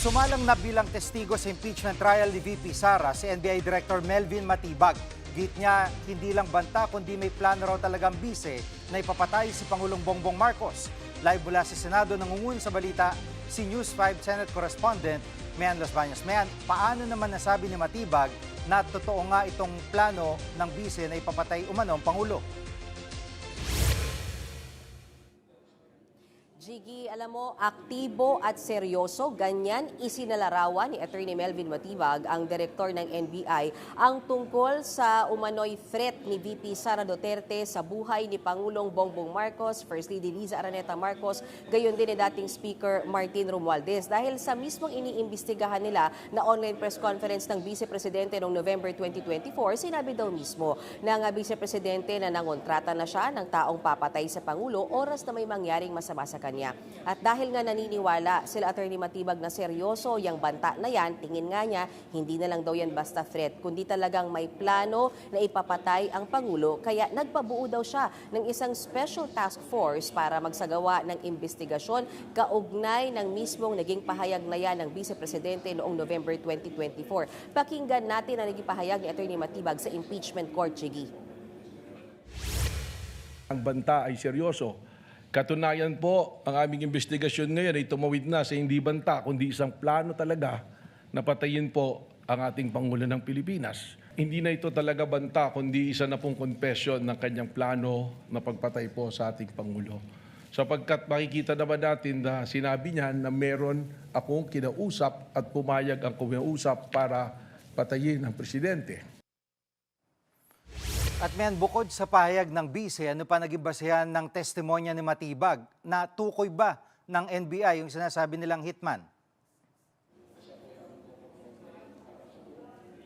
Sumalang na bilang testigo sa impeachment trial ni VP Sara si NBI Director Melvin Matibag. Git niya, hindi lang banta kundi may plano raw talagang bise na ipapatay si Pangulong Bongbong Marcos. Live mula sa Senado nangungun sa balita si News 5 Senate Correspondent Mian Las Bañas. Mian, paano naman nasabi ni Matibag na totoo nga itong plano ng bise na ipapatay umano ang Pangulo? Jiggy, alam mo, aktibo at seryoso, ganyan isinalarawan ni Attorney Melvin Matibag, ang direktor ng NBI, ang tungkol sa umano'y threat ni VP Sara Duterte sa buhay ni Pangulong Bongbong Marcos, First Lady Liza Araneta Marcos, gayon din ni dating Speaker Martin Romualdez. Dahil sa mismong iniimbestigahan nila na online press conference ng Vice Presidente noong November 2024, sinabi daw mismo ng Vice Presidente na nangontrata na siya ng taong papatay sa Pangulo oras na may mangyaring masama sa kanya. At dahil nga naniniwala sila Attorney Matibag na seryoso yung banta na yan, tingin nga niya, hindi na lang daw yan basta threat, kundi talagang may plano na ipapatay ang Pangulo. Kaya nagpabuo daw siya ng isang special task force para magsagawa ng investigasyon kaugnay ng mismong naging pahayag na yan ng Vice Presidente noong November 2024. Pakinggan natin ang naging pahayag ni Attorney Matibag sa impeachment court, Jiggy. Ang banta ay seryoso. Katunayan po, ang aming investigasyon ngayon ay tumawid na sa hindi banta, kundi isang plano talaga na patayin po ang ating Pangulo ng Pilipinas. Hindi na ito talaga banta, kundi isa na pong confession ng kanyang plano na pagpatay po sa ating Pangulo. Sapagkat makikita naman natin na sinabi niya na meron akong kinausap at pumayag ang kumausap para patayin ang Presidente. At men, bukod sa pahayag ng bise, ano pa naging basehan ng testimonya ni Matibag? Na tukoy ba ng NBI yung sinasabi nilang hitman?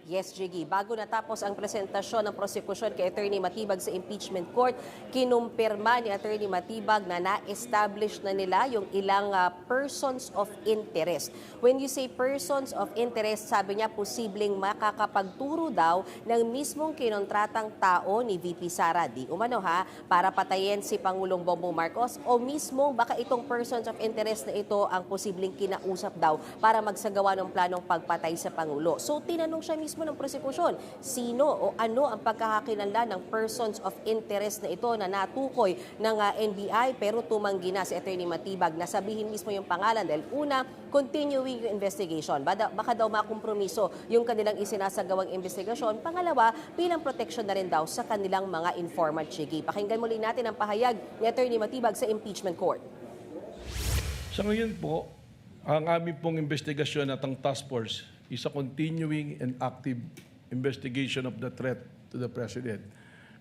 Yes, Jiggy. Bago natapos ang presentasyon ng prosekusyon kay Attorney Matibag sa impeachment court, kinumpirma ni Attorney Matibag na na-establish na nila yung ilang persons of interest. When you say persons of interest, sabi niya posibleng makakapagturo daw ng mismong kinontratang tao ni VP Sara. Di umano para patayin si Pangulong Bongbong Marcos o mismo baka itong persons of interest na ito ang posibleng kinausap daw para magsagawa ng planong pagpatay sa Pangulo. So tinanong siya mismo ng prosekusyon, sino o ano ang pagkakakilanlan ng persons of interest na ito na natukoy ng NBI pero tumanggi na si Attorney Matibag na sabihin mismo yung pangalan dahil una, continuing yung investigation. Baka daw makompromiso yung kanilang isinasagawang investigasyon. Pangalawa, bilang protection na rin daw sa kanilang mga informant. Chigi. Pakinggan muli natin ang pahayag ni Attorney Matibag sa impeachment court. Sa ngayon po, ang aming pong investigasyon at ang task force is a continuing and active investigation of the threat to the President.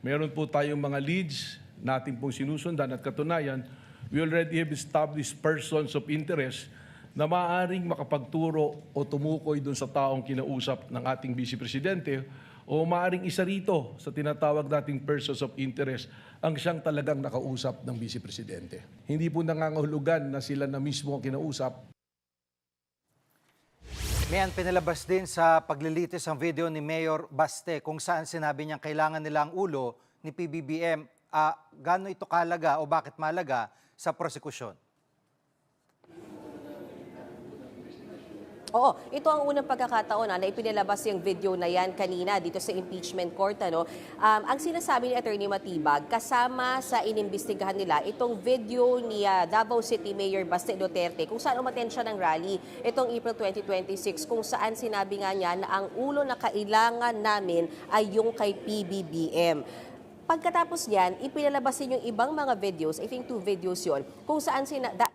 Meron po tayong mga leads natin pong sinusundan at katunayan, we already have established persons of interest na maaaring makapagturo o tumukoy dun sa taong kinausap ng ating Vice Presidente o maaaring isa rito sa tinatawag nating persons of interest ang siyang talagang nakausap ng Vice Presidente. Hindi po nangangahulugan na sila na mismo ang kinausap. Mian, pinalabas din sa paglilitis ang video ni Mayor Baste kung saan sinabi niyang kailangan nila ang ulo ni PBBM. Gaano ito kalaga o bakit malaga sa prosekusyon? Oo, ito ang unang pagkakataon na ipinalabas yung video na yan kanina dito sa impeachment court. Ang sinasabi ni Attorney Matibag, kasama sa inimbestigahan nila, itong video ni Davao City Mayor Baste Duterte, kung saan umattend siya ng rally, itong April 2026, kung saan sinabi nga niya na ang ulo na kailangan namin ay yung kay PBBM. Pagkatapos niyan, ipinalabas din yung ibang mga videos, I think 2 videos yon, kung saan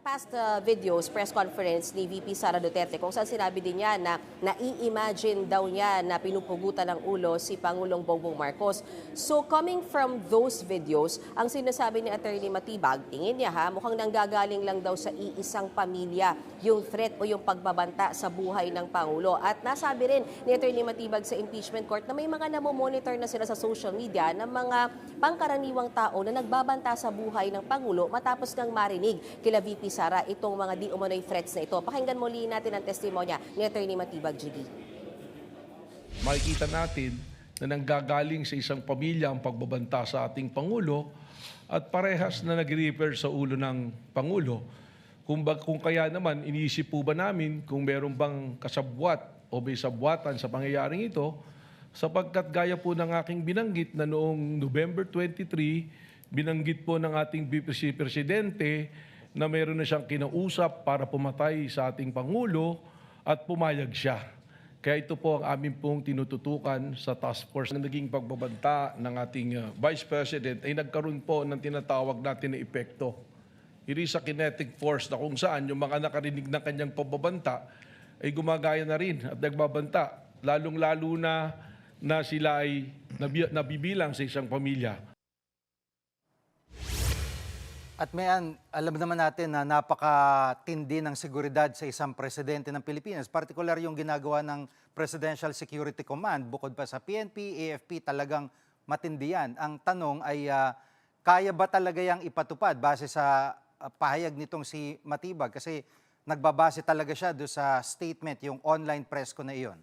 past videos, press conference ni VP Sara Duterte, kung saan sinabi din niya na nai-imagine daw niya na pinupugutan ng ulo si Pangulong Bongbong Marcos. So coming from those videos, ang sinasabi ni Attorney Matibag, tingin niya mukhang nanggagaling lang daw sa iisang pamilya yung threat o yung pagbabanta sa buhay ng Pangulo. At nasabi rin ni Attorney Matibag sa impeachment court na may mga namomonitor na sila sa social media ng mga pangkaraniwang tao na nagbabanta sa buhay ng Pangulo matapos ngang marinig kila VP Sara itong mga di umano'y threats na ito. Pakinggan muli natin ang testimonya ni Attorney Matibag, Jiggy. Makikita natin na nanggagaling sa isang pamilya ang pagbabanta sa ating Pangulo at parehas na nag-refer sa ulo ng Pangulo. Kung kaya naman, iniisip po ba namin kung meron bang kasabwat o may sabwatan sa pangyayaring ito, sapagkat gaya po ng aking binanggit na noong November 23, binanggit po ng ating VP Presidente na meron na siyang kinausap para pumatay sa ating Pangulo at pumayag siya. Kaya ito po ang amin pong tinututukan sa task force na naging pagbabanta ng ating Vice President ay nagkaroon po ng tinatawag natin na epekto. It is a kinetic force na kung saan yung mga nakarinig ng kanyang pagbabanta ay gumagaya na rin at nagbabanta, lalong-lalo na sila ay nabibilang sa isang pamilya. At Mayan, alam naman natin na napakatindi ng seguridad sa isang presidente ng Pilipinas, partikular yung ginagawa ng Presidential Security Command, bukod pa sa PNP, AFP, talagang matindi yan. Ang tanong ay, kaya ba talaga yung ipatupad base sa pahayag nitong si Matibag? Kasi nagbabase talaga siya doon sa statement, yung online press ko na iyon.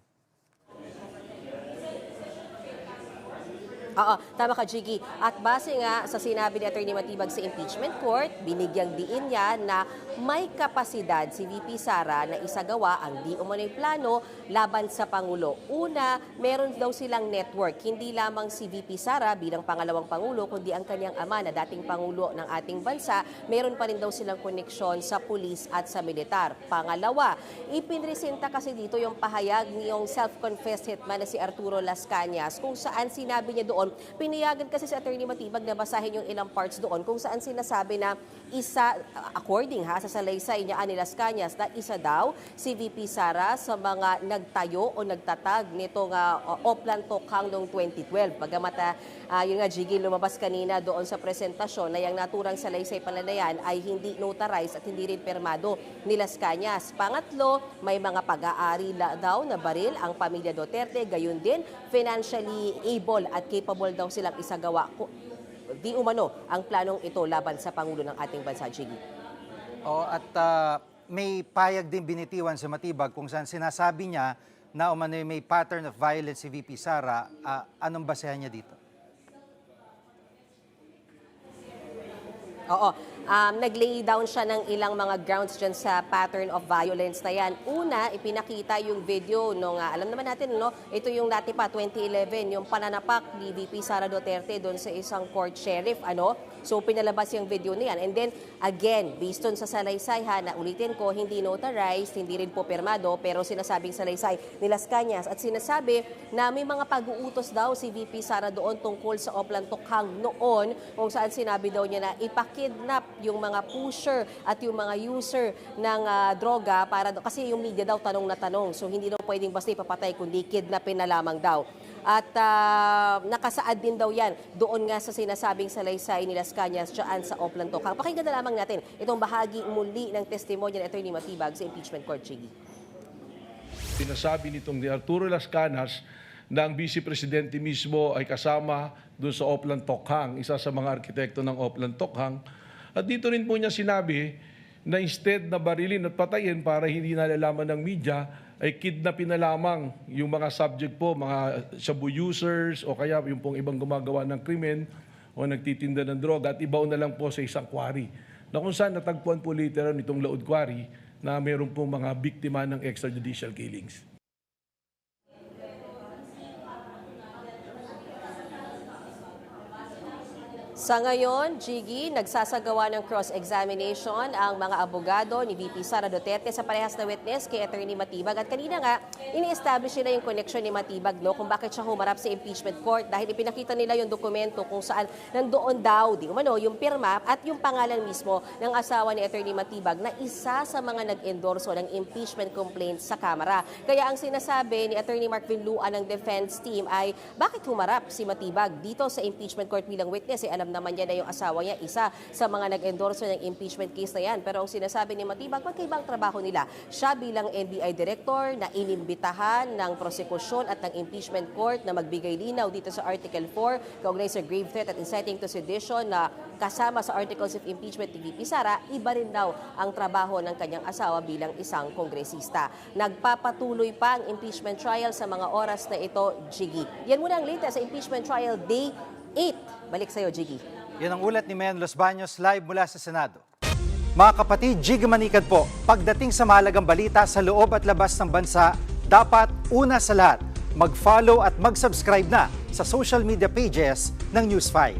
Oo, tama ka, Jiggy. At base nga sa sinabi ni Atty. Matibag sa impeachment court, binigyang diin niya na may kapasidad si VP Sara na isagawa ang di umano'y plano laban sa Pangulo. Una, meron daw silang network. Hindi lamang si VP Sara bilang pangalawang Pangulo, kundi ang kanyang ama na dating Pangulo ng ating bansa. Meron pa rin daw silang koneksyon sa pulis at sa militar. Pangalawa, ipinresenta kasi dito yung pahayag niyong self-confessed hitman na si Arturo Las Cañas, kung saan sinabi niya doon, pinayagan kasi si Atty. Matibag na basahin yung ilang parts doon kung saan sinasabi na isa, according sa salaysay niya ni Las Cañas, na isa daw si VP Sara sa mga nagtayo o nagtatag nitong Oplan Tokhang noong 2012. Bagamat yun nga, Jiggy, lumabas kanina doon sa presentasyon na yung naturang salaysay pala na yan ay hindi notarized at hindi rin permado ni Las Cañas. Pangatlo, may mga pag-aari daw na baril ang pamilya Duterte, gayon din financially able at capable daw silang isagawa di umano ang planong ito laban sa Pangulo ng ating bansa, Jiggy. At may payag din binitiwan sa Matibag kung saan sinasabi niya na umano'y may pattern of violence si VP Sara. Anong basehan niya dito? Oo. Nag-lay down siya ng ilang mga grounds dyan sa pattern of violence na yan. Una, ipinakita yung video nung, alam naman natin, no? Ito yung dati pa, 2011, yung pananapak ni VP Sara Duterte doon sa isang court sheriff, ano? So, pinalabas yung video na yan. And then, again, based on sa salaysay, na ulitin ko, hindi notarized, hindi rin po permado, pero sinasabing salaysay ni Las Cañas. At sinasabi na may mga pag-uutos daw si VP Sara doon tungkol sa Oplan Tokhang noon, kung saan sinabi daw niya na ipakidnap yung mga pusher at yung mga user ng droga kasi yung media daw tanong na tanong. So hindi daw pwedeng basta ipapatay kundi kidnapin na lamang daw. At nakasaad din daw yan doon nga sa sinasabing salaysay ni Las Cañas dyan sa Oplan Tokhang. Pakinggan na lamang natin itong bahagi muli ng testimonya ni Atty. Matibag sa impeachment court, Jiggy. Sinasabi nitong ni Arturo Las Cañas na ang Vice Presidente mismo ay kasama doon sa Oplan Tokhang, isa sa mga arkitekto ng Oplan Tokhang. At dito rin po niya sinabi na instead na barilin at patayin para hindi nalalaman ng media, ay kidnapin na lamang yung mga subject po, mga shabu users o kaya yung pong ibang gumagawa ng krimen o nagtitinda ng droga at ibaw na lang po sa isang quarry. Na kung saan natagpuan po later nitong Laod Quarry na mayroon po mga biktima ng extrajudicial killings. Sa ngayon, Jiggy, nagsasagawa ng cross-examination ang mga abogado ni VP Sara Duterte sa parehas na witness kay Atty. Matibag. At kanina nga, ini-establish nila yung connection ni Matibag, no, kung bakit siya humarap sa impeachment court dahil ipinakita nila yung dokumento kung saan nandoon daw, di umano, yung pirma at yung pangalan mismo ng asawa ni Atty. Matibag na isa sa mga nag-endorso ng impeachment complaint sa Kamara. Kaya ang sinasabi ni Atty. Mark Vinlua ng defense team ay bakit humarap si Matibag dito sa impeachment court bilang witness? Alam naman niya na yung asawa niya, isa sa mga nag-endorso ng impeachment case na yan. Pero ang sinasabi ni Matibag, magkaibang trabaho nila. Siya bilang NBI director na inimbitahan ng prosekusyon at ng impeachment court na magbigay linaw dito sa Article 4, kaugnay sa grave threat at inciting to sedition na kasama sa Articles of Impeachment ni VP Sara, iba rin daw ang trabaho ng kanyang asawa bilang isang kongresista. Nagpapatuloy pa ang impeachment trial sa mga oras na ito, Jiggy. Yan muna ang latest sa impeachment trial day 8. Balik sa'yo, Jiggy. Yan ang ulat ni Mayan Los Baños live mula sa Senado. Mga kapatid, Jig Manikad po, pagdating sa mahalagang balita sa loob at labas ng bansa, dapat una sa lahat, mag-follow at mag-subscribe na sa social media pages ng News 5.